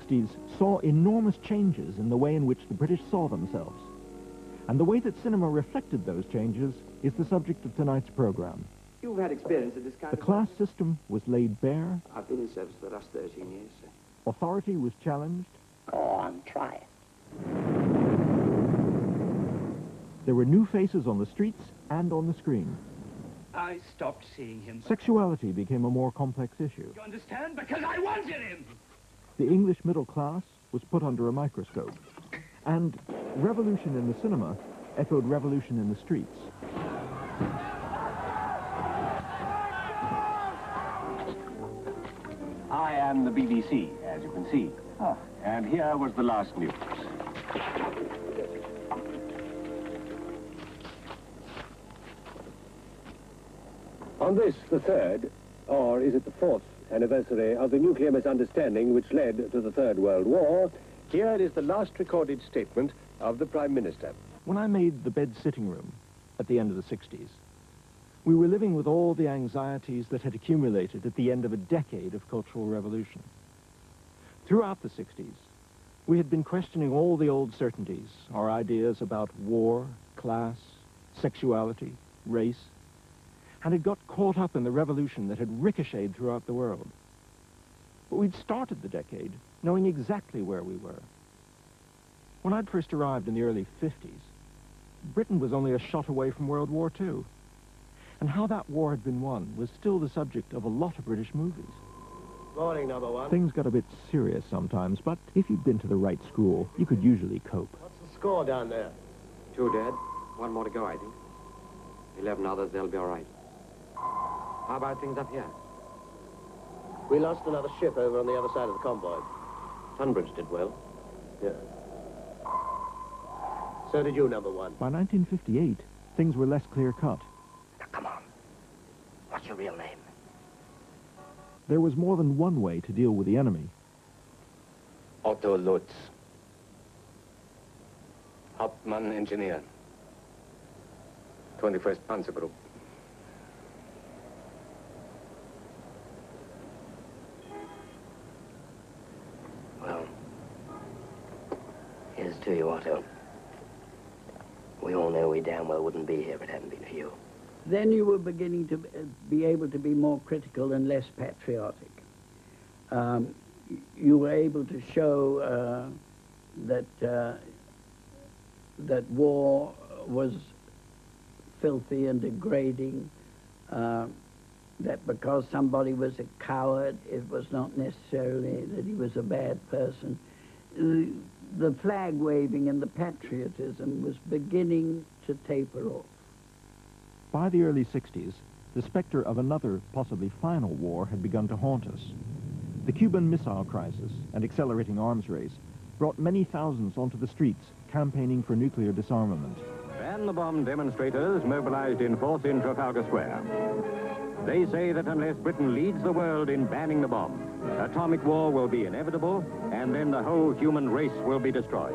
60s saw enormous changes in the way in which the British saw themselves. And the way that cinema reflected those changes is the subject of tonight's program. You've had experience of this kind The of... class system was laid bare. I've been in service for the last 13 years, sir. Authority was challenged. Go on, try it. There were new faces on the streets and on the screen. I stopped seeing him. Sexuality became a more complex issue. You understand? Because I wanted him! The English middle class was put under a microscope. And revolution in the cinema echoed revolution in the streets. I am the BBC, as you can see. And here was the last news. On this, the third, or is it the fourth, anniversary of the nuclear misunderstanding which led to the Third World War, here is the last recorded statement of the Prime Minister. When I made the bed sitting room at the end of the 60s, we were living with all the anxieties that had accumulated at the end of a decade of cultural revolution. Throughout the 60s, we had been questioning all the old certainties, our ideas about war, class, sexuality, race, and had got caught up in the revolution that had ricocheted throughout the world. But we'd started the decade knowing exactly where we were. When I'd first arrived in the early 50s, Britain was only a shot away from World War II. And how that war had been won was still the subject of a lot of British movies. Morning, number one. Things got a bit serious sometimes, but if you'd been to the right school, you could usually cope. What's the score down there? 2, Dad. 1 more to go, I think. 11 others, they'll be all right. How about things up here? We lost another ship over on the other side of the convoy. Tunbridge did well. Yeah. So did you, number one. By 1958, things were less clear-cut. Now, come on. What's your real name? There was more than one way to deal with the enemy. Otto Lutz. Hauptmann Engineer. 21st Panzer Group. Well, here's to you, Otto. We all know we damn well wouldn't be here if it hadn't been for you. Then you were beginning to be able to be more critical and less patriotic. You were able to show that war was filthy and degrading, that because somebody was a coward, it was not necessarily that he was a bad person. The flag waving and the patriotism was beginning to taper off. By the early 60s, the specter of another, possibly final war had begun to haunt us. The Cuban Missile Crisis and accelerating arms race brought many thousands onto the streets, campaigning for nuclear disarmament. Ban the bomb demonstrators mobilized in force in Trafalgar Square. They say that unless Britain leads the world in banning the bomb, atomic war will be inevitable, and then the whole human race will be destroyed.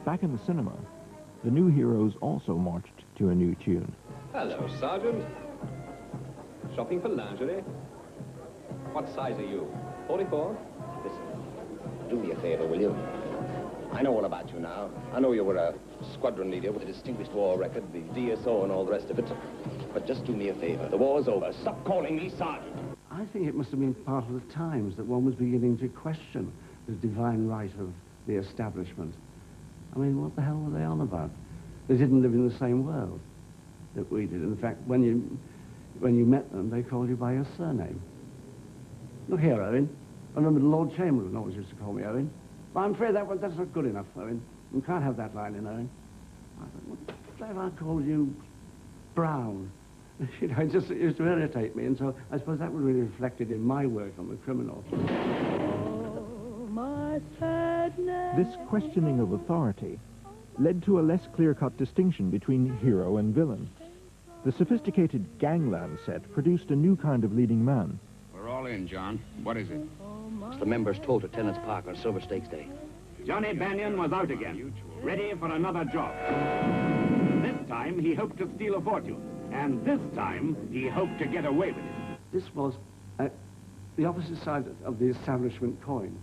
Back in the cinema, the new heroes also marched to a new tune. Hello, Sergeant. Shopping for lingerie? What size are you? 44? Listen, do me a favor, will you? I know all about you now. I know you were a squadron leader with a distinguished war record, the DSO and all the rest of it. But just do me a favor. The war's over. Stop calling me Sergeant. I think it must have been part of the times that one was beginning to question the divine right of the establishment. I mean, what the hell were they on about? They didn't live in the same world that we did. In fact, when you met them, they called you by your surname. Look here, Owen. I remember Lord Chamberlain always used to call me Owen. But I'm afraid that's not good enough, Owen. You can't have that line in, Owen. I thought, what if I called you Brown? You know, it used to irritate me, and so I suppose that would be reflected in my work on the criminal. This questioning of authority led to a less clear-cut distinction between hero and villain. The sophisticated gangland set produced a new kind of leading man. We're all in, John. What is it? It's the members told to Tenants Park on Silver Stakes Day. Johnny Banyan was out again, ready for another job. This time, he hoped to steal a fortune. And this time, he hoped to get away with it. This was the opposite side of the establishment coin.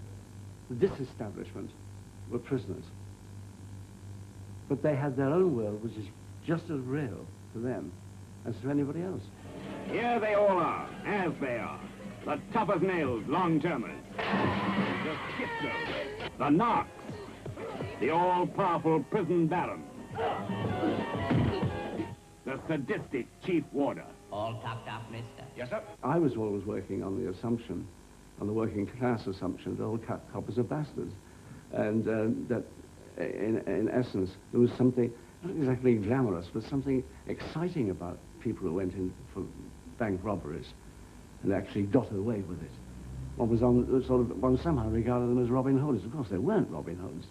The disestablishment were prisoners. But they had their own world, which is just as real to them as to anybody else. Here they all are, as they are. The tough as nails, long-termers. The schizos, the narcs, the all-powerful prison barons. The sadistic chief warder. All topped up, mister. Yes, sir. I was always working on the assumption, on the working class assumption, that all coppers are bastards. And that, in essence, there was something, not exactly glamorous, but something exciting about people who went in for bank robberies and actually got away with it. One was one somehow regarded them as Robin Hoods. Of course, they weren't Robin Hoods.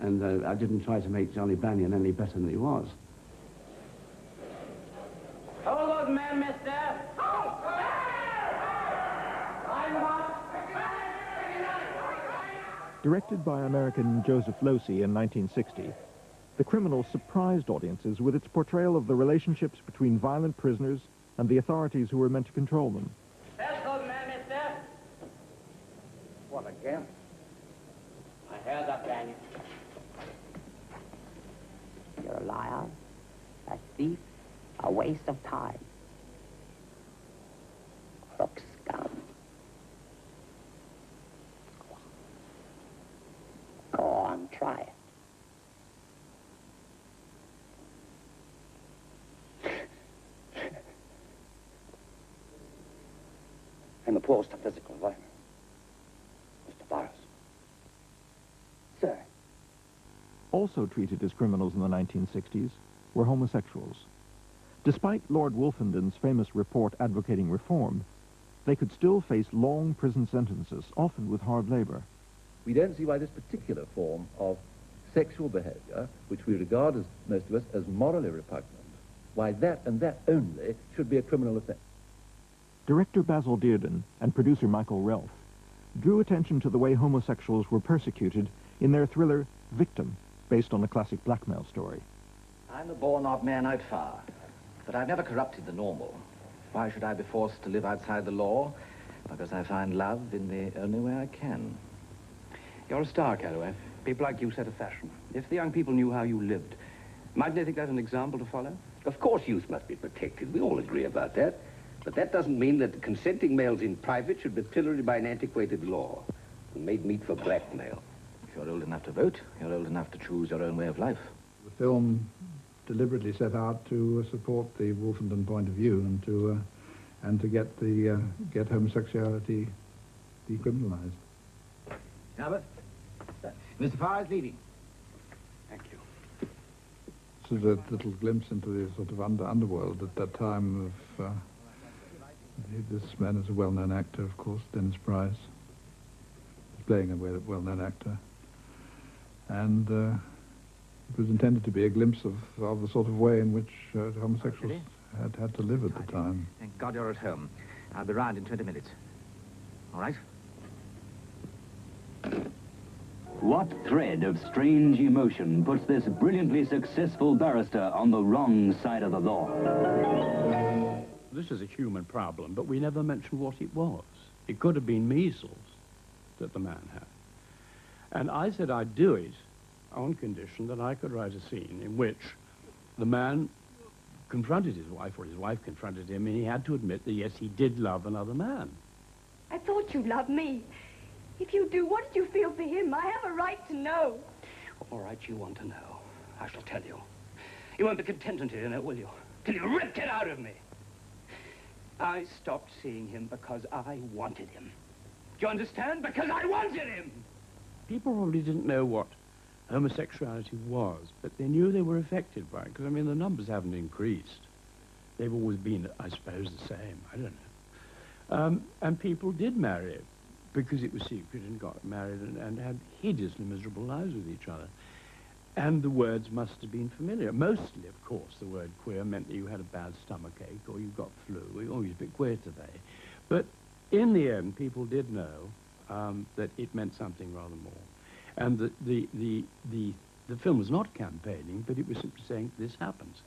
And I didn't try to make Johnny Banyan any better than he was. Hold those men, mister. Directed by American Joseph Losey in 1960, The Criminal surprised audiences with its portrayal of the relationships between violent prisoners and the authorities who were meant to control them. There's those men, mister. What, again? My hair's up, Daniel. You're a liar, a thief, a waste of time. Crook scum. Go on, try it. I'm opposed to physical violence. Mr. Barris. Sir. Also treated as criminals in the 1960s were homosexuals. Despite Lord Wolfenden's famous report advocating reform, they could still face long prison sentences, often with hard labor. We don't see why this particular form of sexual behavior, which we regard, as most of us, as morally repugnant, why that and that only should be a criminal offence. Director Basil Dearden and producer Michael Relf drew attention to the way homosexuals were persecuted in their thriller Victim, based on a classic blackmail story. I'm a born-off man out far, but I've never corrupted the normal. Why should I be forced to live outside the law? Because I find love in the only way I can. You're a star, Carouet. People like you set a fashion. If the young people knew how you lived, mightn't they think that an example to follow? Of course youth must be protected. We all agree about that. But that doesn't mean that the consenting males in private should be pilloried by an antiquated law and made meat for blackmail. If you're old enough to vote, you're old enough to choose your own way of life. The film deliberately set out to support the Wolfenden point of view and to get homosexuality decriminalized. Albert, Mr. Farr is leading. Thank you. This is a little glimpse into the sort of underworld at that time of... this man is a well-known actor, of course, Dennis Price. He's playing a well-known actor. And it was intended to be a glimpse of the sort of way in which homosexuals had to live at the time. Thank God you're at home. I'll be round in 20 minutes. All right? What thread of strange emotion puts this brilliantly successful barrister on the wrong side of the law? This is a human problem, but we never mentioned what it was. It could have been measles that the man had. And I said I'd do it on condition that I could write a scene in which the man confronted his wife, or his wife confronted him, and he had to admit that, yes, he did love another man. I thought you loved me. If you do, what did you feel for him? I have a right to know. All right, you want to know. I shall tell you. You won't be content until you know, will you? Till you ripped it out of me. I stopped seeing him because I wanted him. Do you understand? Because I wanted him! People probably didn't know what homosexuality was, but they knew they were affected by it, because, I mean, the numbers haven't increased. They've always been, I suppose, the same. I don't know. And people did marry because it was secret, and got married and had hideously miserable lives with each other. And the words must have been familiar. Mostly, of course, the word queer meant that you had a bad stomachache or you got flu. We're always a bit queer today. But in the end, people did know that it meant something rather more. And the film was not campaigning, but it was simply saying, this happens.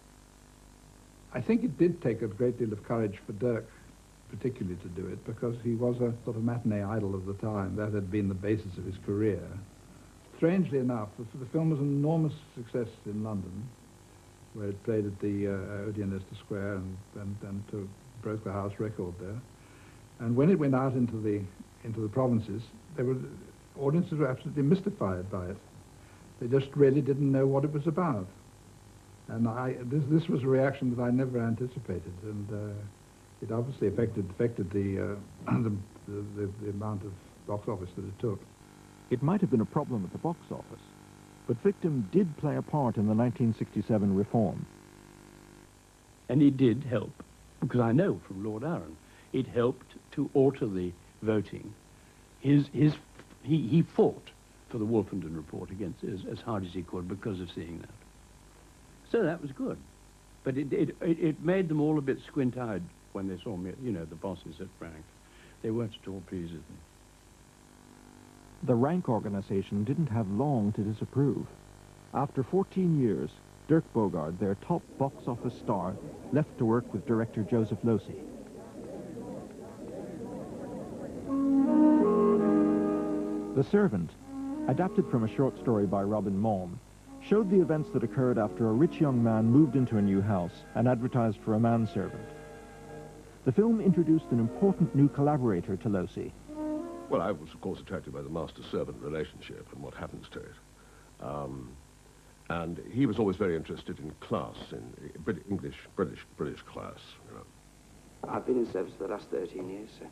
I think it did take a great deal of courage for Dirk particularly to do it because he was a sort of matinee idol of the time. That had been the basis of his career. Strangely enough, the film was an enormous success in London, where it played at the Odeon Leicester Square and broke the house record there. And when it went out into the provinces, audiences were absolutely mystified by it. They just really didn't know what it was about. And this was a reaction that I never anticipated, and it obviously affected the amount of box office that it took. It might have been a problem at the box office, but Victim did play a part in the 1967 reform. And it did help, because I know from Lord Arran, it helped to alter the voting. He fought for the Wolfenden Report against as hard as he could because of seeing that. So that was good. But it made them all a bit squint-eyed when they saw me, you know, the bosses at Rank. They weren't at all pleased with me. The Rank organization didn't have long to disapprove. After 14 years, Dirk Bogarde, their top box office star, left to work with director Joseph Losey. The Servant, adapted from a short story by Robin Malm, showed the events that occurred after a rich young man moved into a new house and advertised for a manservant. The film introduced an important new collaborator to Losey. Well, I was, of course, attracted by the master-servant relationship and what happens to it. And he was always very interested in class, in British class, you know. I've been in service for the last 13 years, sir.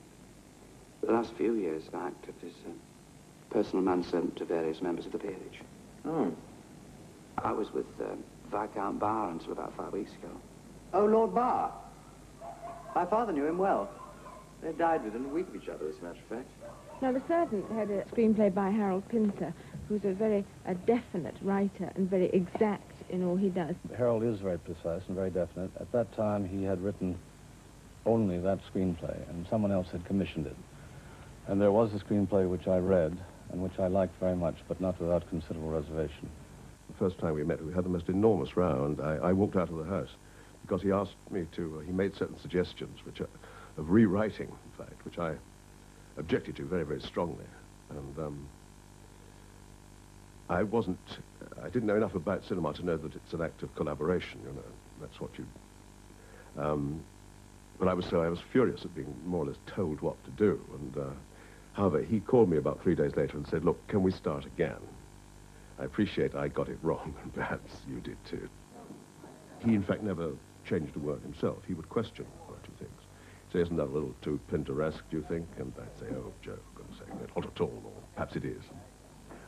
The last few years, I acted as personal manservant to various members of the peerage. Oh. I was with Viscount Barr until about 5 weeks ago. Oh, Lord Barr. My father knew him well. They died within a week of each other, as a matter of fact. Now, The Servant had a screenplay by Harold Pinter, who's a very definite writer and very exact in all he does. Harold is very precise and very definite. At that time, he had written only that screenplay, and someone else had commissioned it. And there was a screenplay which I read, and which I liked very much, but not without considerable reservation. The first time we met, we had the most enormous row, and I walked out of the house because he asked me to, he made certain suggestions, which are, of rewriting, in fact, which I objected to very, very strongly. And I didn't know enough about cinema to know that it's an act of collaboration, you know. That's what you... but I was furious at being more or less told what to do. And however, he called me about 3 days later and said, look, can we start again? I appreciate I got it wrong, and perhaps you did too. He, in fact, never changed a word himself. He would question one or two things. Say, isn't that a little too Pinteresque, do you think? And I'd say, oh, Joe, for goodness sake, not at all, or perhaps it is.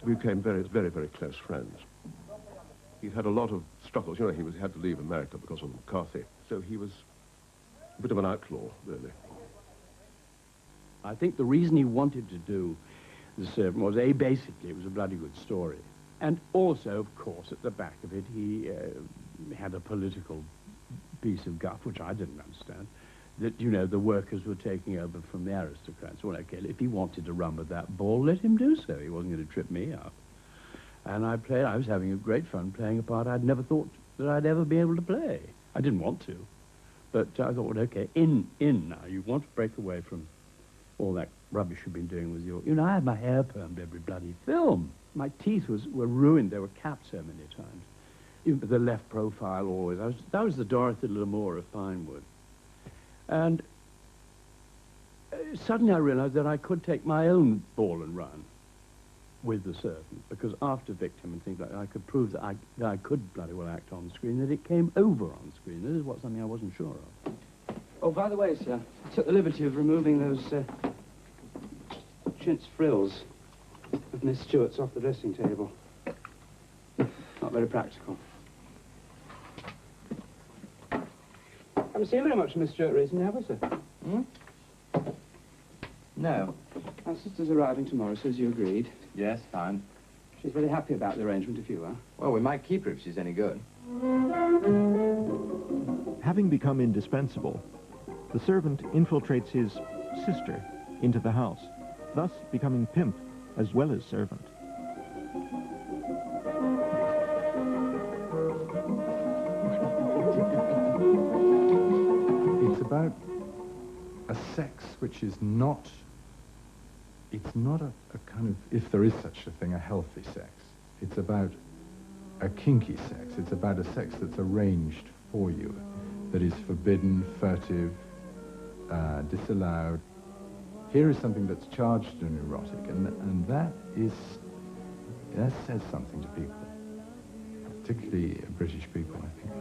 We became very, very, very close friends. He'd had a lot of struggles. You know, he had to leave America because of McCarthy. So he was a bit of an outlaw, really. I think the reason he wanted to do The Servant was, basically, it was a bloody good story. And also, of course, at the back of it, he had a political piece of guff, which I didn't understand, that, you know, the workers were taking over from the aristocrats. Well, okay, if he wanted to run with that ball, let him do so. He wasn't going to trip me up. And I was having a great fun playing a part I'd never thought that I'd ever be able to play. I didn't want to. But I thought, well, okay, in now. You want to break away from all that rubbish you've been doing with your... You know, I had my hair permed every bloody film. My teeth were ruined. They were capped so many times. Even the left profile always. That was the Dorothy Lamour of Pinewood. And suddenly I realized that I could take my own ball and run with The Servant, because after Victim and things like that, I could prove that I could bloody well act on screen, that it came over on screen. This is something I wasn't sure of. Oh, by the way, sir, I took the liberty of removing those chintz frills of Miss Stewart's off the dressing table. Not very practical. I haven't seen very much of Miss Stewart recently, have we, sir? Hmm? No. Our sister's arriving tomorrow, so as you agreed. Yes, fine. She's very happy about the arrangement, if you are. Well, we might keep her if she's any good. Having become indispensable, The Servant infiltrates his sister into the house, thus becoming pimp as well as servant. It's about a sex which is not, it's not a kind of, if there is such a thing, a healthy sex. It's about a kinky sex. It's about a sex that's arranged for you, that is forbidden, furtive, disallowed. Here is something that's charged and erotic, and that says something to people, particularly British people, I think.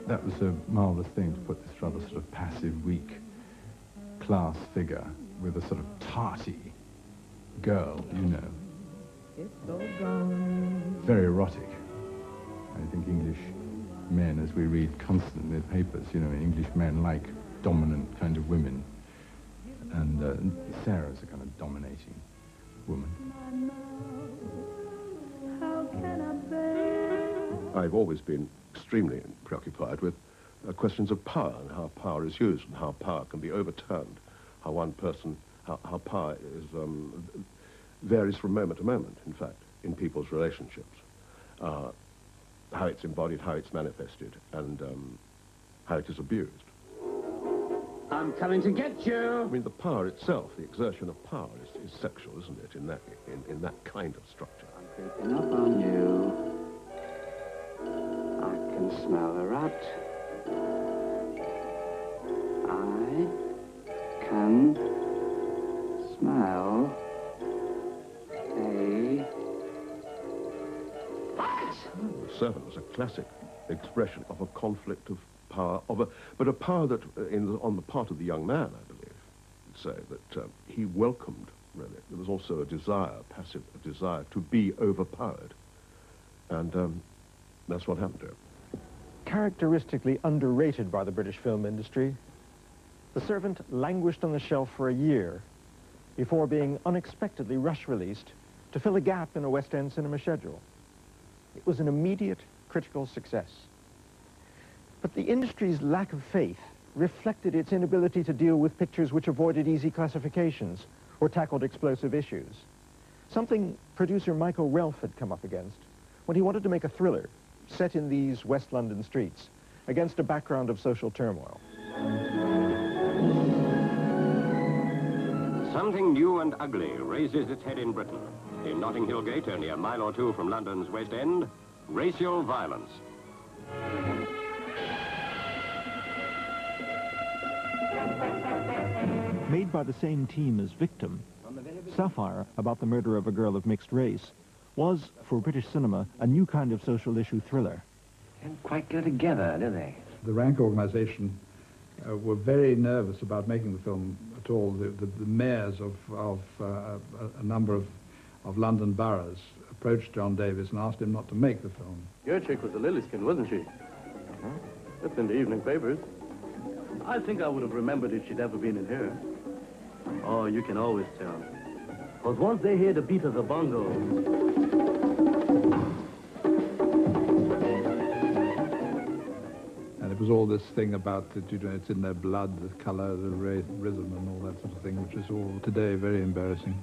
That was a marvellous thing to put this rather sort of passive, weak class figure with a sort of tarty girl, you know. Very erotic. I think English men, as we read constantly in the papers, you know, English men like dominant kind of women. And Sarah's a kind of dominating woman. I've always been extremely preoccupied with questions of power and how power is used and how power can be overturned, how one person, how power is, varies from moment to moment, in fact, in people's relationships. How it's embodied, how it's manifested, and how it is abused. I'm coming to get you! I mean, the power itself, the exertion of power is sexual, isn't it, in that kind of structure? I'm creeping up on you. I can smell a rat. I can smell a rat. The servant was a classic expression of a conflict of power, but a power that, on the part of the young man, I believe, would say that he welcomed, really. There was also a desire, a desire to be overpowered. And that's what happened to him. Characteristically underrated by the British film industry, The Servant languished on the shelf for a year before being unexpectedly rush-released to fill a gap in a West End cinema schedule. It was an immediate critical success. But the industry's lack of faith reflected its inability to deal with pictures which avoided easy classifications or tackled explosive issues. Something producer Michael Relf had come up against when he wanted to make a thriller set in these West London streets against a background of social turmoil. Something new and ugly raises its head in Britain. In Notting Hill Gate, only a mile or two from London's West End, racial violence. Made by the same team as Victim, Sapphire, about the murder of a girl of mixed race, was, for British cinema, a new kind of social issue thriller. Can't quite get together, do they? The Rank organisation were very nervous about making the film at all. The mayors of a number of London boroughs approached John Davis and asked him not to make the film. Your chick was a lily-skin, wasn't she? It's in the evening papers. I think I would have remembered if she'd ever been in here. Oh, you can always tell. Because once they hear the beat of the bongo... And it was all this thing about, you know, it's in their blood, the colour, the rhythm and all that sort of thing, which is all today very embarrassing.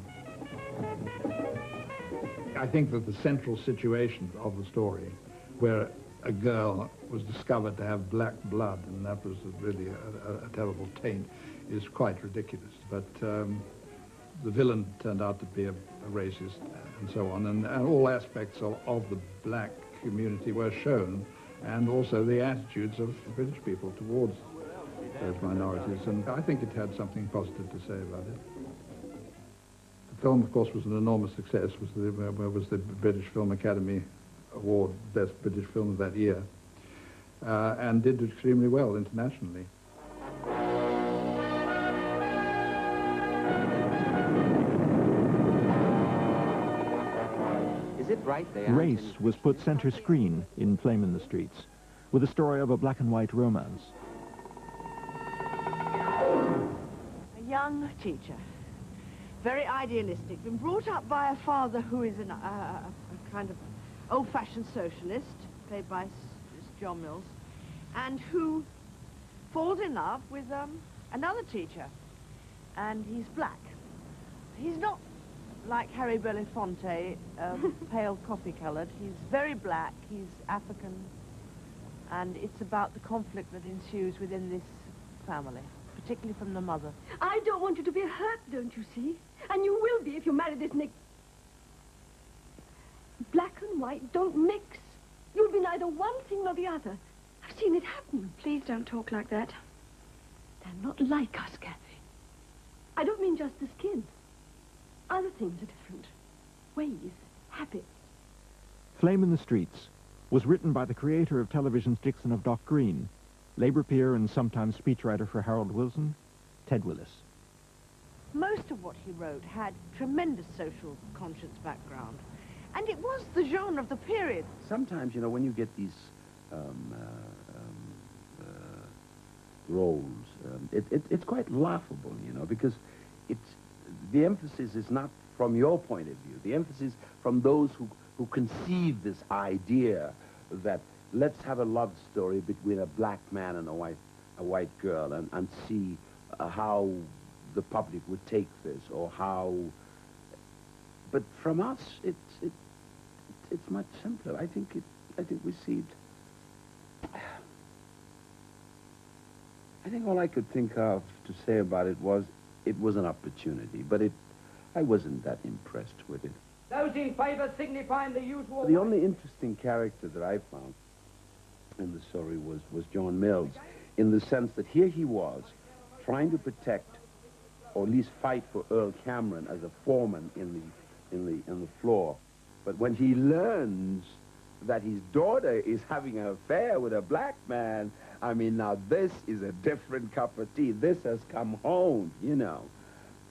I think that the central situation of the story, where a girl was discovered to have black blood, and that was really a terrible taint, is quite ridiculous. But the villain turned out to be a racist and so on, and all aspects of the black community were shown, and also the attitudes of British people towards those minorities, and I think it had something positive to say about it. The film, of course, was an enormous success. Was the British Film Academy Award Best British Film of that year, and did extremely well internationally. Is it right they Race was put center screen in Flame in the Streets, with a story of a black and white romance. A young teacher, very idealistic, been brought up by a father who is a kind of old-fashioned socialist, played by John Mills, and who falls in love with another teacher, and he's black. He's not like Harry Belafonte, pale coffee-coloured. He's very black, he's African, and it's about the conflict that ensues within this family, particularly from the mother. I don't want you to be hurt, don't you see? And you will be if you marry this Nick. Black and white don't mix. You'll be neither one thing nor the other. I've seen it happen. Please don't talk like that. They're not like us, Kathy. I don't mean just the skin. Other things are different. Ways, habits. Flame in the Streets was written by the creator of television's Dixon of Dock Green, labor peer and sometimes speechwriter for Harold Wilson, Ted Willis. Most of what he wrote had tremendous social conscience background, and it was the genre of the period. Sometimes, you know, when you get these roles, it's quite laughable, you know, because the emphasis is not from your point of view. The emphasis from those who conceive this idea that let's have a love story between a black man and a white girl and see how the public would take this, or how. But from us, it's much simpler. I think we see it. I think all I could think of to say about it was an opportunity, but I wasn't that impressed with it. Those in favour signifying the usual... The only interesting character that I found in the story was John Mills, in the sense that here he was trying to protect, or at least fight for Earl Cameron as a foreman in the floor. But when he learns that his daughter is having an affair with a black man, I mean, now this is a different cup of tea. This has come home, you know.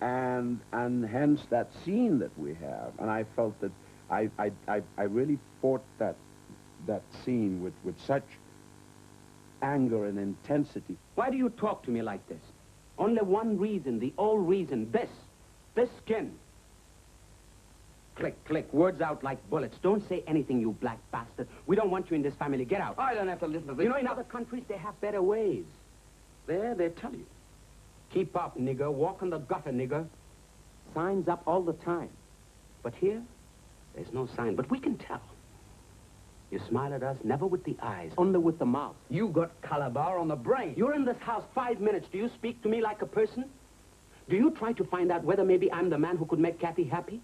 And hence that scene that we have. And I felt that I really fought that scene with such anger and intensity. Why do you talk to me like this? Only one reason, the old reason, this skin. Click, click, words out like bullets. Don't say anything, you black bastard. We don't want you in this family. Get out. I don't have to listen to this. You know, in other countries, they have better ways. There, they tell you. Keep up, nigger. Walk on the gutter, nigger. Signs up all the time. But here, there's no sign. But we can tell. You smile at us, never with the eyes, only with the mouth. You got Calabar on the brain. You're in this house 5 minutes. Do you speak to me like a person? Do you try to find out whether maybe I'm the man who could make Kathy happy?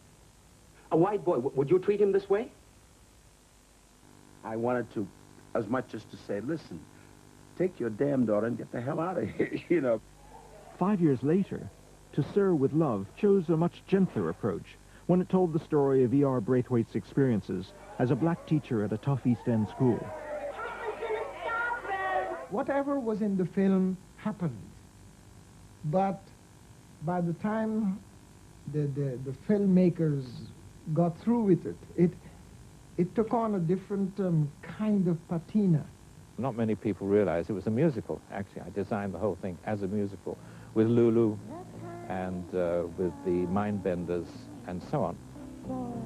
A white boy, would you treat him this way? I wanted to, as much as to say, listen, take your damn daughter and get the hell out of here, you know. 5 years later, To Sir with Love chose a much gentler approach when it told the story of E.R. Braithwaite's experiences as a black teacher at a tough East End school. Whatever was in the film happened, but by the time the filmmakers got through with it took on a different kind of patina. Not many people realize it was a musical. Actually, I designed the whole thing as a musical with Lulu and with the Mindbenders and so on.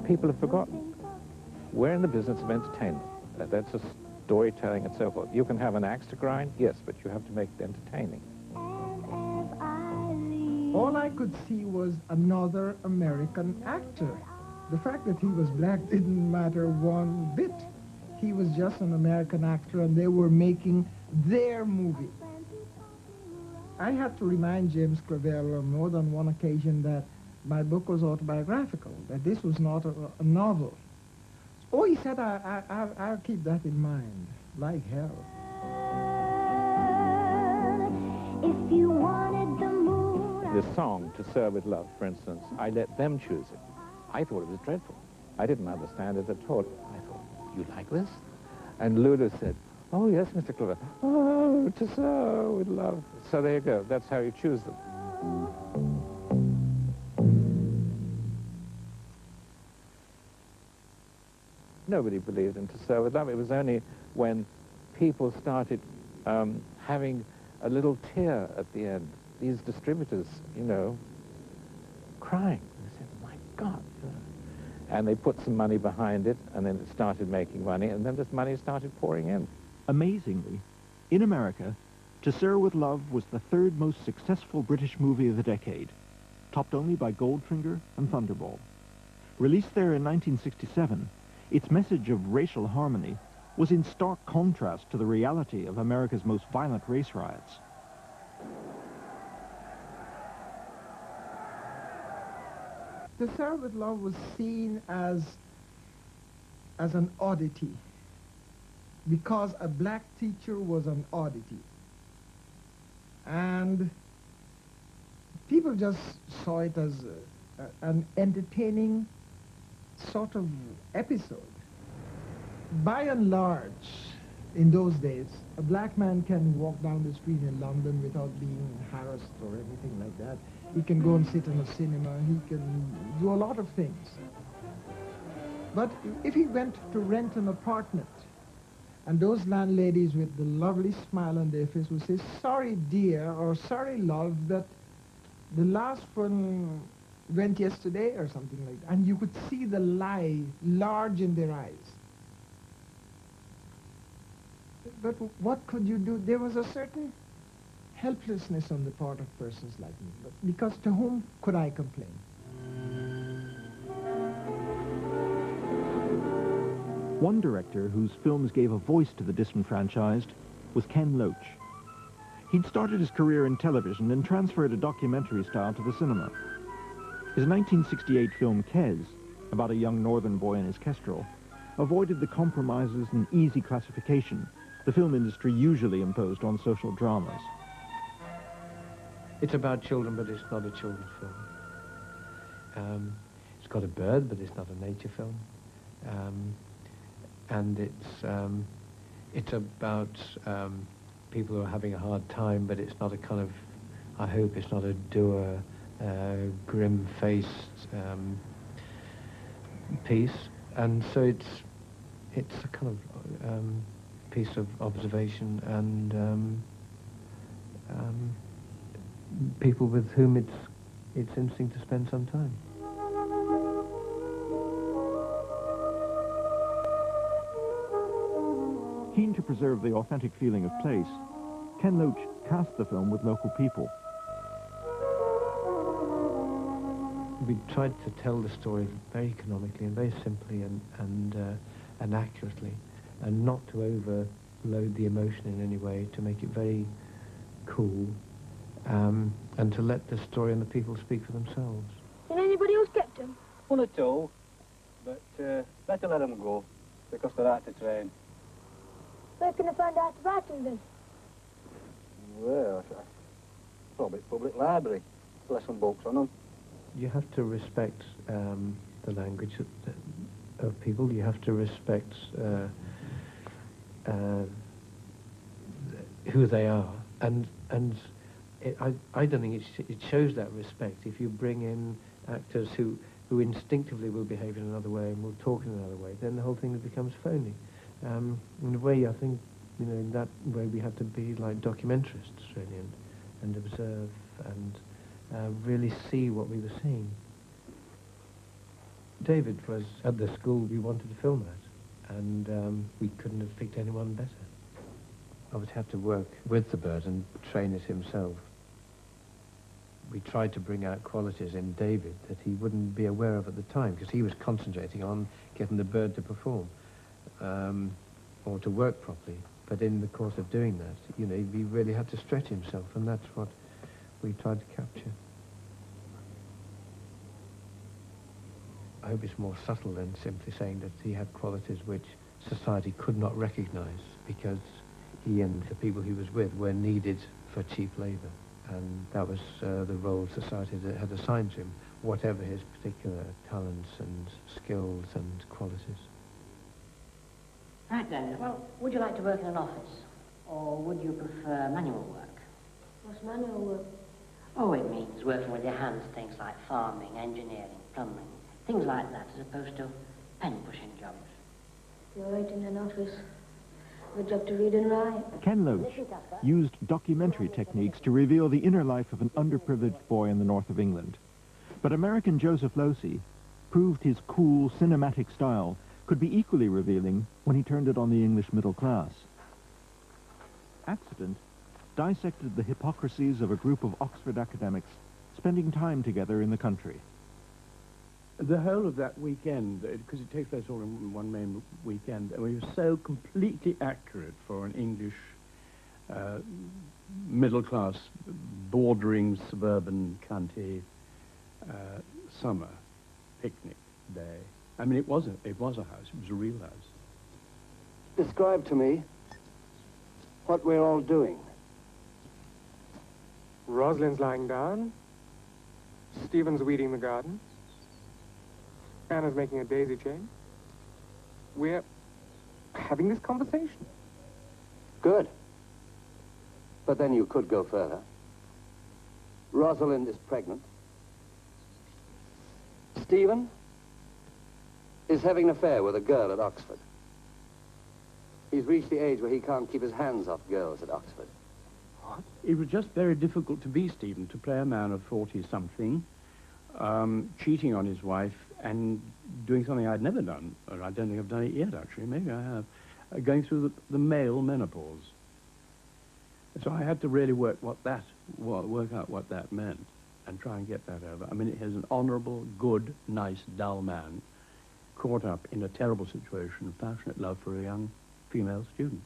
People have forgotten. We're in the business of entertainment. That's a storytelling and so forth. You can have an axe to grind, yes, but you have to make it entertaining. All I could see was another American actor. The fact that he was black didn't matter one bit. He was just an American actor, and they were making their movie. I had to remind James Clavell on more than one occasion that my book was autobiographical, that this was not a novel. Oh, he said, I'll keep that in mind, like hell. If you wanted the moon... The song, To Sir with Love, for instance, I let them choose it. I thought it was dreadful. I didn't understand it at all. I thought, you like this? And Lulu said, oh, yes, Mr. Clever. Oh, To Sir with Love. So there you go. That's how you choose them. Nobody believed in To Sir with Love. It was only when people started having a little tear at the end. These distributors, you know, crying. They said, my God. And they put some money behind it, and then it started making money, and then this money started pouring in. Amazingly, in America, To Sir With Love was the third most successful British movie of the decade, topped only by Goldfinger and Thunderball. Released there in 1967, its message of racial harmony was in stark contrast to the reality of America's most violent race riots. To Serve With Love was seen as an oddity, because a black teacher was an oddity. And people just saw it as an entertaining sort of episode. By and large, in those days, a black man can walk down the street in London without being harassed or anything like that. He can go and sit in a cinema. He can do a lot of things. But if he went to rent an apartment, and those landladies with the lovely smile on their face would say, "Sorry, dear," or "Sorry, love, but the last one went yesterday," or something like that. And you could see the lie large in their eyes. But what could you do? There was a certain helplessness on the part of persons like me, but because to whom could I complain? One director whose films gave a voice to the disenfranchised was Ken Loach. He'd started his career in television and transferred a documentary style to the cinema. His 1968 film Kes, about a young northern boy and his kestrel, avoided the compromises and easy classification the film industry usually imposed on social dramas. It's about children, but it's not a children's film. It's got a bird, but it's not a nature film. And it's about people who are having a hard time, but it's not a kind of, I hope it's not a dour, grim-faced piece. And so it's a kind of piece of observation and people with whom it's interesting to spend some time. Keen to preserve the authentic feeling of place, Ken Loach cast the film with local people. We tried to tell the story very economically and very simply and accurately, and not to overload the emotion in any way, to make it very cool, and to let the story and the people speak for themselves. Did anybody else get them? One or two, but better let them go, because they're out to train. Where can I find out about them then? Well, probably public library. Lesson books on them. You have to respect the language of people. You have to respect who they are, and I don't think it shows that respect if you bring in actors who instinctively will behave in another way and will talk in another way. Then the whole thing becomes phony. In a way, I think, in that way we had to be like documentarists, really, and observe and really see what we were seeing. David was at the school we wanted to film at, and we couldn't have picked anyone better. I would have to work with the bird and train it himself. We tried to bring out qualities in David that he wouldn't be aware of at the time, because he was concentrating on getting the bird to perform. Or to work properly, but in the course of doing that, he really had to stretch himself, and that's what we tried to capture. I hope it's more subtle than simply saying that he had qualities which society could not recognize, because he and the people he was with were needed for cheap labor, and that was the role society that had assigned to him, whatever his particular talents and skills and qualities. Right then, well, would you like to work in an office? Or would you prefer manual work? What's manual work? Oh, it means working with your hands, things like farming, engineering, plumbing, things like that, as opposed to pen-pushing jobs. You're right in an office. A job to read and write. Ken Loach used documentary techniques to reveal the inner life of an underprivileged boy in the north of England. But American Joseph Losey proved his cool, cinematic style could be equally revealing when he turned it on the English middle class. Accident dissected the hypocrisies of a group of Oxford academics spending time together in the country. The whole of that weekend, because it takes place all in one main weekend, and we were so completely accurate for an English middle-class, bordering suburban county summer picnic day. I mean, it was a house. It was a real house. Describe to me what we're all doing. Rosalind's lying down. Stephen's weeding the garden. Anna's making a daisy chain. We're having this conversation. Good. But then you could go further. Rosalind is pregnant. Stephen is having an affair with a girl at Oxford. He's reached the age where he can't keep his hands off girls at Oxford. What? It was just very difficult to be Stephen, to play a man of 40-something, cheating on his wife and doing something I'd never done, or I don't think I've done it yet, actually. Maybe I have. Going through the male menopause. So I had to really work out what that meant and try and get that over. I mean, here's an honourable, good, nice, dull man caught up in a terrible situation of passionate love for a young female student.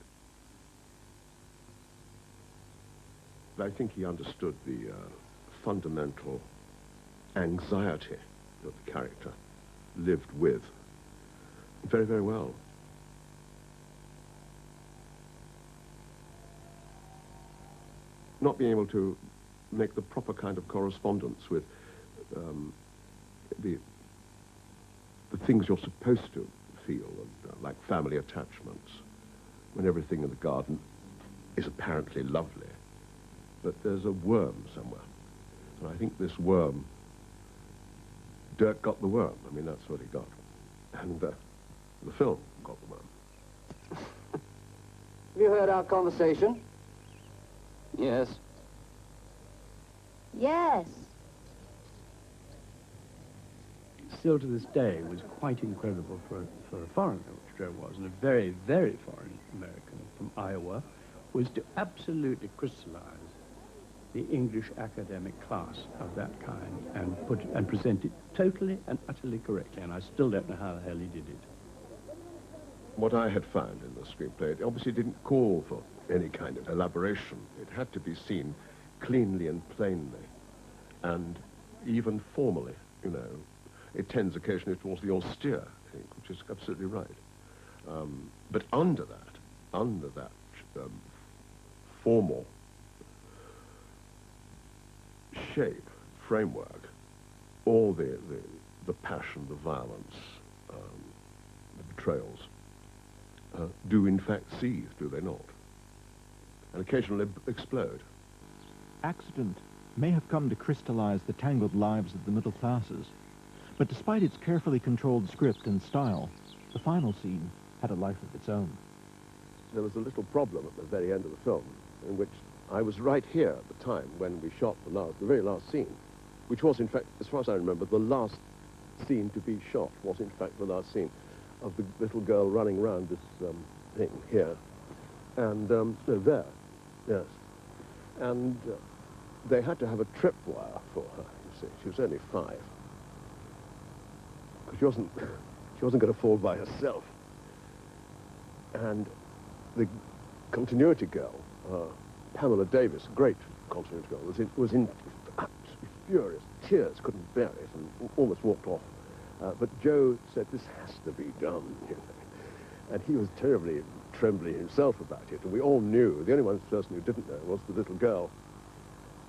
I think he understood the fundamental anxiety that the character lived with very, very well. Not being able to make the proper kind of correspondence with the things you're supposed to feel, like family attachments, when everything in the garden is apparently lovely, but there's a worm somewhere. And I think this worm, Dirk got the worm. I mean, that's what he got. And the film got the worm. Have you heard our conversation? Yes. Yes. Still to this day, it was quite incredible for a foreigner, which Joe was, and a very, very foreign American from Iowa, was to absolutely crystallize the English academic class of that kind and present it totally and utterly correctly, and I still don't know how the hell he did it. What I had found in the screenplay, it obviously didn't call for any kind of elaboration. It had to be seen cleanly and plainly, and even formally, you know. It tends occasionally towards the austere, I think, which is absolutely right. But under that formal shape, framework, all the passion, the violence, the betrayals, do in fact seethe, do they not? And occasionally explode. Accident may have come to crystallize the tangled lives of the middle classes, but despite its carefully controlled script and style, the final scene had a life of its own. There was a little problem at the very end of the film, in which I was right here at the time when we shot the very last scene, which was, in fact, as far as I remember, the last scene to be shot was, in fact, the last scene of the little girl running around this thing here. And, no, there, yes. And they had to have a tripwire for her, you see. She was only 5. Because she wasn't going to fall by herself. And the continuity girl, Pamela Davis, great continuity girl, was in absolutely furious, tears, couldn't bear it, and almost walked off. But Joe said, this has to be done, you know. And he was terribly trembling himself about it, and we all knew. The only one person who didn't know was the little girl.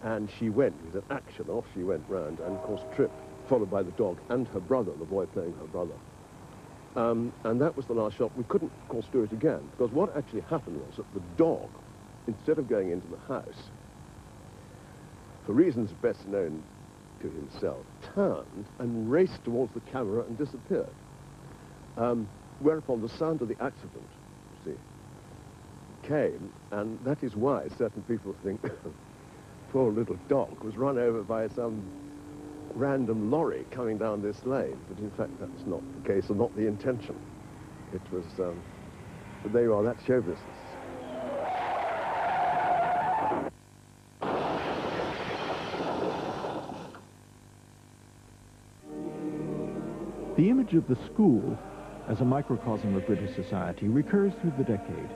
And she went, with an action, off she went round, and of course Trip, followed by the dog, and her brother, the boy playing her brother. And that was the last shot. We couldn't, of course, do it again, because what actually happened was that the dog, instead of going into the house, for reasons best known to himself, turned and raced towards the camera and disappeared. Whereupon the sound of the accident, you see, came, and that is why certain people think poor little dog was run over by some random lorry coming down this lane, but in fact that was not the case, or not the intention. It was, but there you are, that's show business. The image of the school as a microcosm of British society recurs through the decade.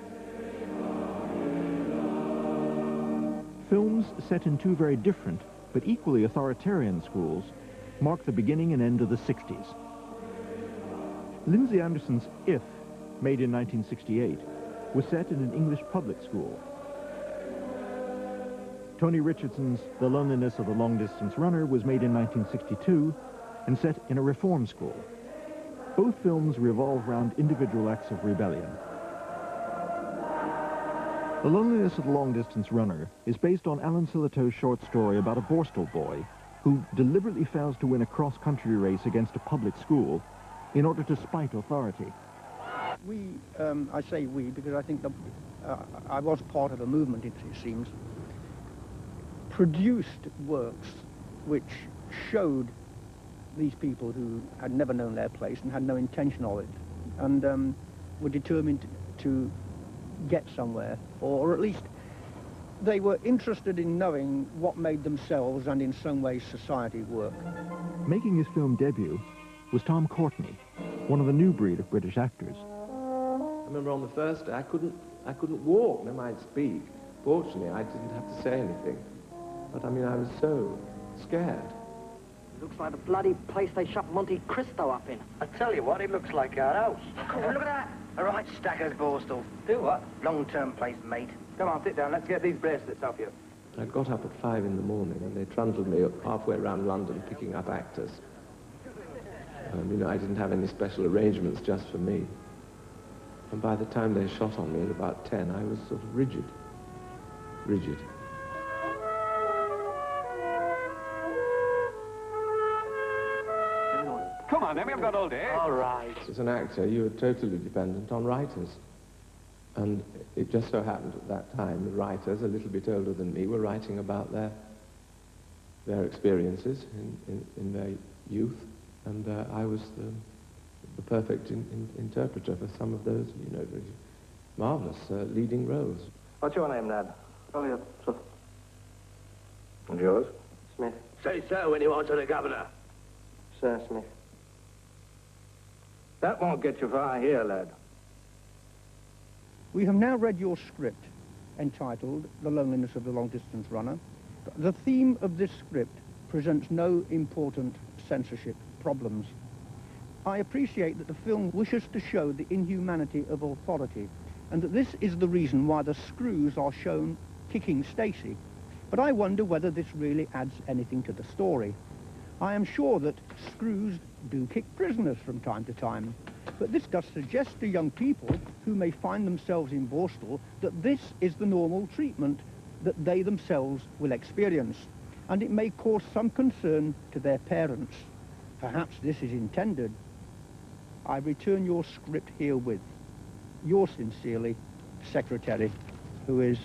Films set in two very different but equally authoritarian schools mark the beginning and end of the 60s. Lindsay Anderson's If, made in 1968, was set in an English public school. Tony Richardson's The Loneliness of the Long-Distance Runner was made in 1962 and set in a reform school. Both films revolve around individual acts of rebellion. The Loneliness of the Long-Distance Runner is based on Alan Sillitoe's short story about a Borstal boy who deliberately fails to win a cross-country race against a public school in order to spite authority. We, I say we because I think I was part of a movement, it seems, produced works which showed these people who had never known their place and had no intention of it, and were determined to get somewhere, or at least they were interested in knowing what made themselves and in some ways society work. Making his film debut was Tom Courtenay, one of the new breed of British actors. I remember on the first day I couldn't walk, never mind speak. Fortunately, I didn't have to say anything. But I mean, I was so scared. Looks like the bloody place they shut Monte Cristo up in. I tell you what, it looks like our house. Come on, look at that. A right stacker's Borstal. Do what? Long-term place, mate. Come on, sit down. Let's get these bracelets off you. I got up at 5 in the morning and they trundled me up halfway around London picking up actors. You know, I didn't have any special arrangements just for me. And by the time they shot on me at about 10, I was sort of rigid. Rigid. Come on, then, we haven't got all day. All right. As an actor, you were totally dependent on writers. And it just so happened at that time, the writers, a little bit older than me, were writing about their experiences in their youth. And I was the perfect interpreter for some of those, you know, really marvelous leading roles. What's your name, lad? Elliot. And yours? Smith. Say so when you answer the governor. Sir Smith. That won't get you far here, lad. We have now read your script entitled The Loneliness of the Long-Distance Runner. The theme of this script presents no important censorship problems. I appreciate that the film wishes to show the inhumanity of authority, and that this is the reason why the Screws are shown kicking Stacy. But I wonder whether this really adds anything to the story. I am sure that Screws do kick prisoners from time to time, but this does suggest to young people who may find themselves in Borstal that this is the normal treatment that they themselves will experience, and it may cause some concern to their parents. Perhaps this is intended. I return your script herewith. Yours sincerely, Secretary, who is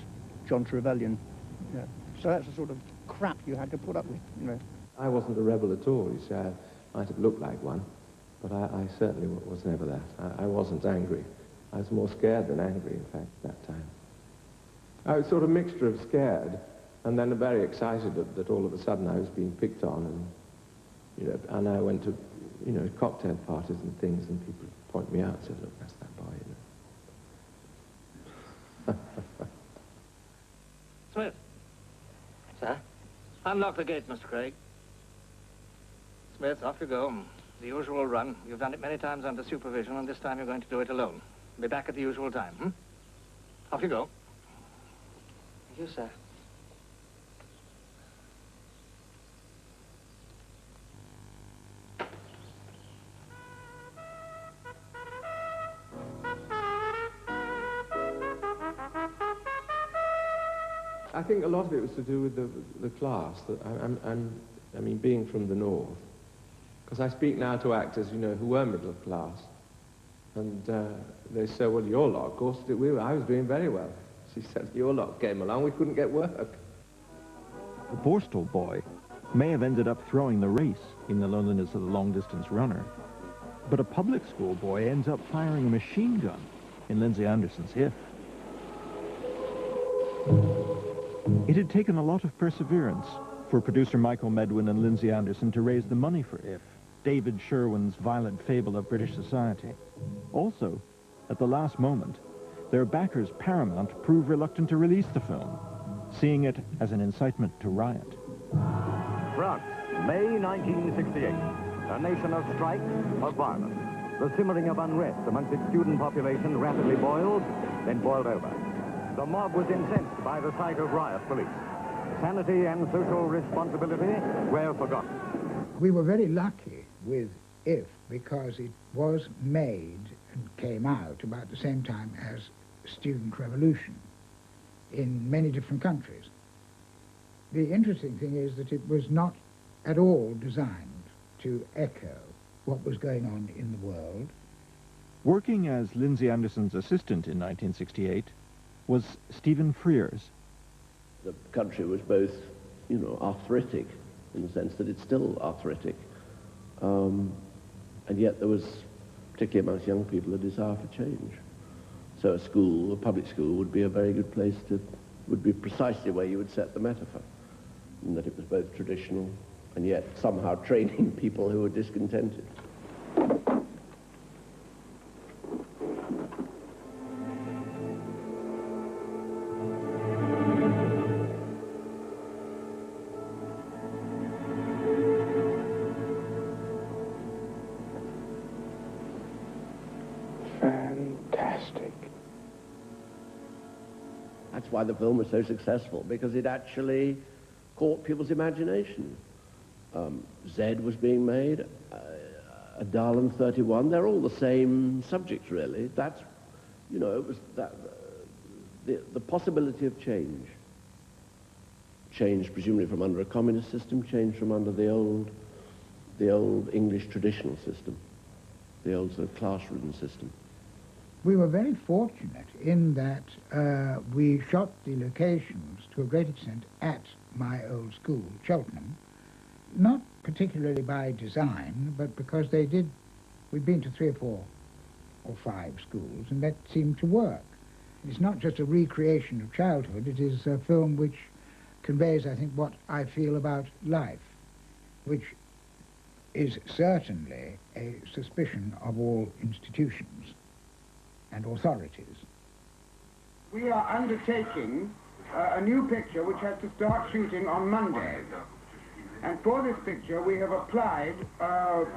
John Trevelyan. Yeah. So that's the sort of crap you had to put up with, you know. I wasn't a rebel at all, you see. I might have looked like one, but I certainly was never that. I wasn't angry. I was more scared than angry, in fact, at that time. I was sort of a mixture of scared and then very excited that all of a sudden I was being picked on, and, you know, and I went to, you know, cocktail parties and things, and people point me out and said, look, that's that boy, you know. Smith. Sir? Unlock the gate, Mr. Craig. Smith, off you go. The usual run. You've done it many times under supervision, and this time you're going to do it alone. Be back at the usual time, hmm? Off you go. Thank you, sir. I think a lot of it was to do with the class. That I mean, being from the north, because I speak now to actors, you know, who were middle class, and they say, well, your lot, of course, I was doing very well. She said, your lot came along, we couldn't get work. The Borstal boy may have ended up throwing the race in The Loneliness of the Long-Distance Runner, but a public school boy ends up firing a machine gun in Lindsay Anderson's If. It had taken a lot of perseverance for producer Michael Medwin and Lindsay Anderson to raise the money for If. David Sherwin's violent fable of British society. Also, at the last moment, their backers, Paramount, prove reluctant to release the film, seeing it as an incitement to riot. France, May 1968. A nation of strife, of violence. The simmering of unrest amongst its student population rapidly boiled, then boiled over. The mob was incensed by the sight of riot police. Sanity and social responsibility were forgotten. We were very lucky with IF because it was made and came out about the same time as Student Revolution in many different countries. The interesting thing is that it was not at all designed to echo what was going on in the world. Working as Lindsay Anderson's assistant in 1968 was Stephen Frears. The country was both, you know, arthritic in the sense that it's still arthritic. And yet there was, particularly amongst young people, a desire for change. So a school, a public school, would be a very good place to, would be precisely where you would set the metaphor. And that it was both traditional and yet somehow training people who were discontented. Fantastic. That's why the film was so successful, because it actually caught people's imagination. Zed was being made, Darlin 31, they're all the same subjects, really. That's, you know, it was that, the possibility of change. Change, presumably from under a communist system, change from under the old English traditional system, the old sort of class-ridden system. We were very fortunate in that we shot the locations to a great extent at my old school, Cheltenham, not particularly by design, but because they did, we'd been to 3 or 4 or 5 schools, and that seemed to work. It's not just a recreation of childhood, it is a film which conveys, I think, what I feel about life, which is certainly a suspicion of all institutions and authorities. We are undertaking a new picture which has to start shooting on Monday. And for this picture, we have applied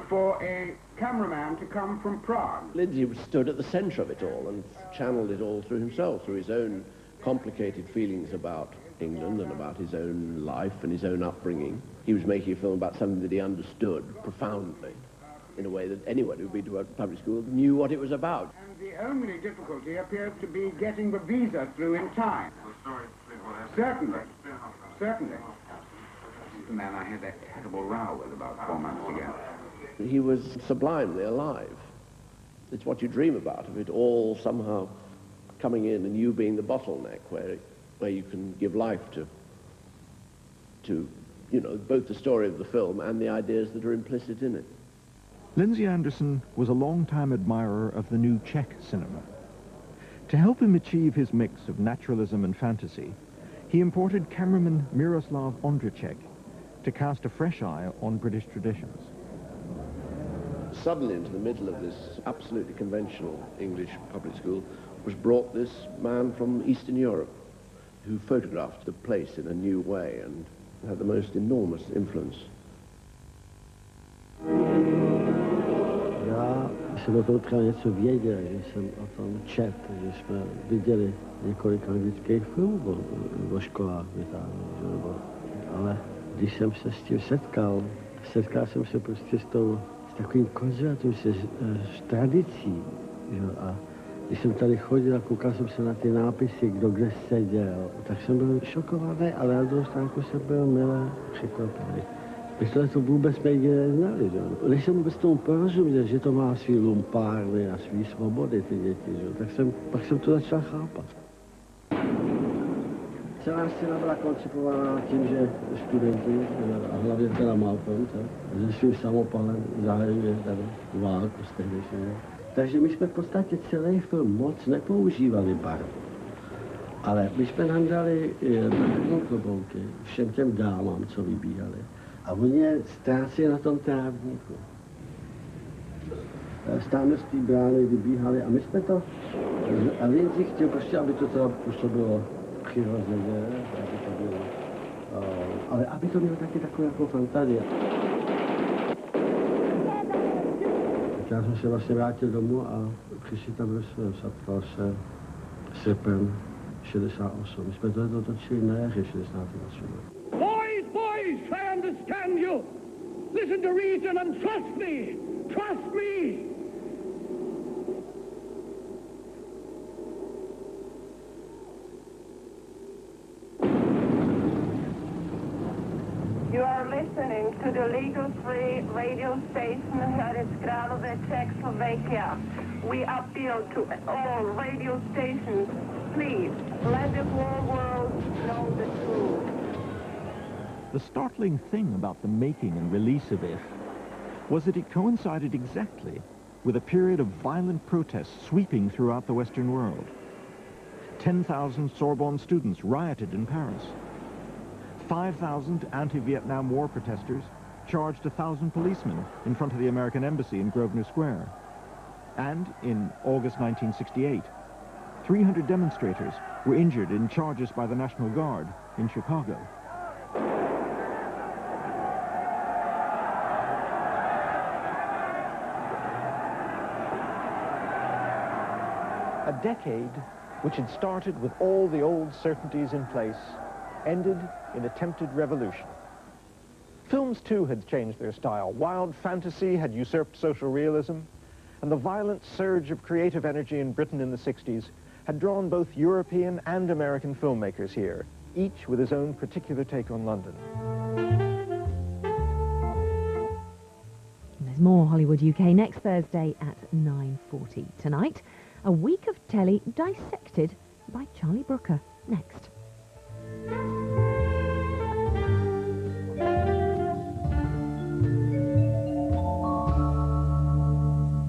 for a cameraman to come from Prague. Lindsay stood at the centre of it all and channeled it all through himself, through his own complicated feelings about England and about his own life and his own upbringing. He was making a film about something that he understood profoundly, in a way that anyone who'd been to a public school knew what it was about. And the only difficulty appears to be getting the visa through in time. Certainly. Certainly. The man I had that terrible row with about 4 months ago. He was sublimely alive. It's what you dream about, of it all somehow coming in and you being the bottleneck where you can give life to, you know, both the story of the film and the ideas that are implicit in it. Lindsay Anderson was a long-time admirer of the new Czech cinema. To help him achieve his mix of naturalism and fantasy, he imported cameraman Miroslav Ondřiček to cast a fresh eye on British traditions. Suddenly into the middle of this absolutely conventional English public school was brought this man from Eastern Europe who photographed the place in a new way and had the most enormous influence. Já jsem o tom třeba něco věděl, že jsem o tom četl, že jsme viděli několik anglických filmů o školách v Itálii, ale když jsem se s tím setkal jsem se prostě s takovým konzervativním, s tradicí, jo, a když jsem tady chodil a koukal jsem se na ty nápisy, kdo kde seděl, tak jsem byl šokovaný, ale na druhou stránku jsem byl milé překvapený. My jsme to vůbec méně neznali, jo. Než jsem vůbec tomu porozuměl, že to má svý lumpárny a svý svobody, ty děti, jo, tak pak jsem to začal chápat. Celá scéna byla koncipovaná tím, že studenti, a hlavně teda Malcolm, se svým samopalem zájemně tady válku s tehdejším. Takže my jsme v podstatě celý film moc nepoužívali barvu. Ale my jsme nám dali barevné klobouky všem těm dámám, co vybíhali. A oni je ztrácí na tom trávníku. Stále z té brány vybíhali a my jsme to, a Lindsay chtěl prostě, aby to teda působilo přirozeně, aby to bylo, ale aby to mělo taky takovou jako fantazii. Tak já jsem se vlastně vrátil domů a přišli tam Brussels a ptal se srpen 68. My jsme to točili na jaře 68. Boys, I understand you. Listen to reason and trust me. Trust me. You are listening to the legal free radio station here in Kralove, Czechoslovakia. We appeal to all radio stations. Please, let the whole world know the truth. The startling thing about the making and release of IF was that it coincided exactly with a period of violent protests sweeping throughout the Western world. 10,000 Sorbonne students rioted in Paris. 5,000 anti-Vietnam War protesters charged 1,000 policemen in front of the American embassy in Grosvenor Square. And in August 1968, 300 demonstrators were injured in charges by the National Guard in Chicago. A decade which had started with all the old certainties in place ended in attempted revolution. Films too had changed their style. Wild fantasy had usurped social realism, and the violent surge of creative energy in Britain in the 60s had drawn both European and American filmmakers here, each with his own particular take on London. There's more Hollywood UK next Thursday at 9:40. Tonight, a week of telly dissected by Charlie Brooker. Next.